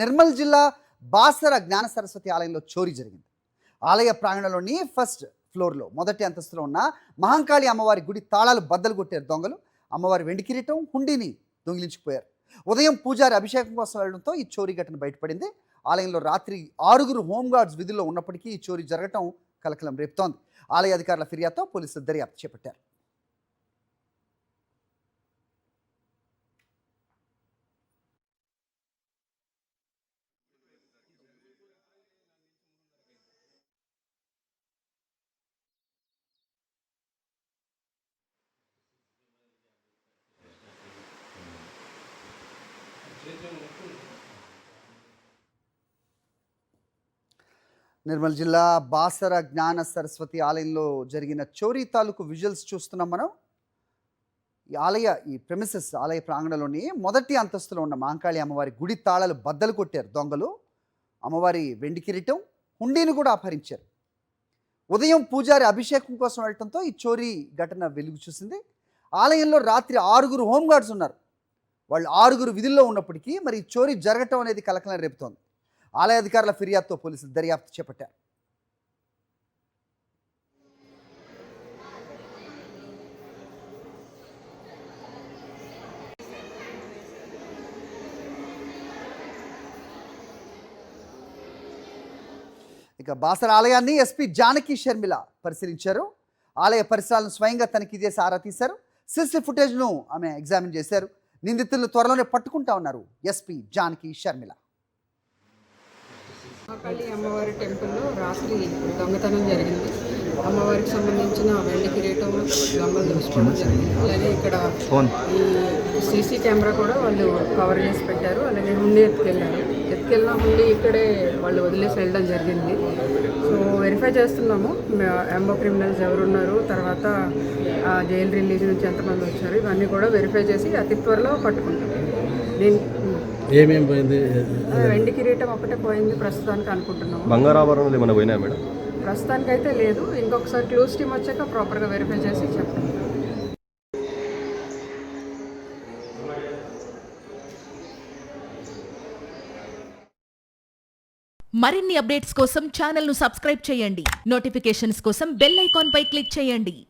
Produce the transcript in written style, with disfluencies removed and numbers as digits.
నిర్మల్ జిల్లా బాసర జ్ఞాన సరస్వతి ఆలయంలో చోరీ జరిగింది. ఆలయ ప్రాంగణంలోని ఫస్ట్ ఫ్లోర్లో మొదటి అంతస్తులో ఉన్న మహంకాళి అమ్మవారి గుడి తాళాలు బద్దలు కొట్టారు దొంగలు. అమ్మవారి వెండి కిరీటం, హుండీని దొంగిలించుకుపోయారు. ఉదయం పూజారి అభిషేకం కోసం వెళ్లడంతో ఈ చోరీ ఘటన బయటపడింది. ఆలయంలో రాత్రి 6 హోంగార్డ్స్ విధుల్లో ఉన్నప్పటికీ ఈ చోరీ జరగటం కలకలం రేపుతోంది. ఆలయ అధికారుల ఫిర్యాదుతో పోలీసులు దర్యాప్తు చేపట్టారు. నిర్మల్ జిల్లా బాసర జ్ఞాన సరస్వతి ఆలయంలో జరిగిన చోరీ తాలూకు విజువల్స్ చూస్తున్నాం మనం. ఈ ప్రెమిసెస్ ఆలయ ప్రాంగణంలోని మొదటి అంతస్తులో ఉన్న మహంకాళి అమ్మవారి గుడి తాళాలు బద్దలు కొట్టారు దొంగలు. అమ్మవారి వెండి కిరీటం, హుండీని కూడా అపహరించారు. ఉదయం పూజారి అభిషేకం కోసం వెళ్ళటంతో ఈ చోరీ ఘటన వెలుగు చూసింది. ఆలయంలో రాత్రి 6 హోంగార్డ్స్ ఉన్నారు. వాళ్ళు 6 విధుల్లో ఉన్నప్పటికీ మరి చోరీ జరగటం అనేది కలకలం రేపుతోంది. ఆలయ అధికారుల ఫిర్యాదుతో పోలీసులు దర్యాప్తు చేపట్టారు. ఇక బాసర ఆలయాన్ని ఎస్పీ జానకి షర్మిల పరిశీలించారు. ఆలయ పరిసరాలను స్వయంగా తనిఖీ చేసి ఆరా తీశారు. సీసీ ఫుటేజ్ను ఆమె ఎగ్జామిన్ చేశారు. నిందితులను త్వరలోనే పట్టుకుంటా ఉన్నారు ఎస్పీ జానకి షర్మిల. మహంకాళి అమ్మవారి టెంపుల్లో రాత్రి దొంగతనం జరిగింది. అమ్మవారికి సంబంధించిన వెండి కిరీటం దొంగలు దోచుకోవడం జరిగింది. అలాగే ఇక్కడ ఈ సీసీ కెమెరా కూడా వాళ్ళు కవర్ చేసి పెట్టారు. అలాగే హుండీ ఎత్తుకెళ్ళిన హుండీ ఇక్కడే వాళ్ళు వదిలేసి వెళ్ళడం జరిగింది. సో వెరిఫై చేస్తున్నాము ఎంబో క్రిమినల్స్ ఎవరున్నారు, తర్వాత జైలు రిలీజ్ నుంచి ఎంతమంది వచ్చారు, ఇవన్నీ కూడా వెరిఫై చేసి అతి త్వరలో పట్టుకుంటాం. ఏమేమి పోయింది? వెండి కిరీటం ఒకటే పోయింది ప్రస్తుతానికి అనుకుంటున్నాము. బంగారాభరణాలు ఏమైనా పోయినా మేడం? ప్రస్తుతానికి అయితే లేదు. ఇంకొకసారి క్లూస్ టీమ్ వచ్చాక ప్రాపర్గా వెరిఫై చేసి చెప్తాం. మరిన్ని అప్డేట్స్ కోసం ఛానల్ను సబ్స్క్రైబ్ చేయండి. నోటిఫికేషన్స్ కోసం బెల్ ఐకాన్ పై క్లిక్ చేయండి.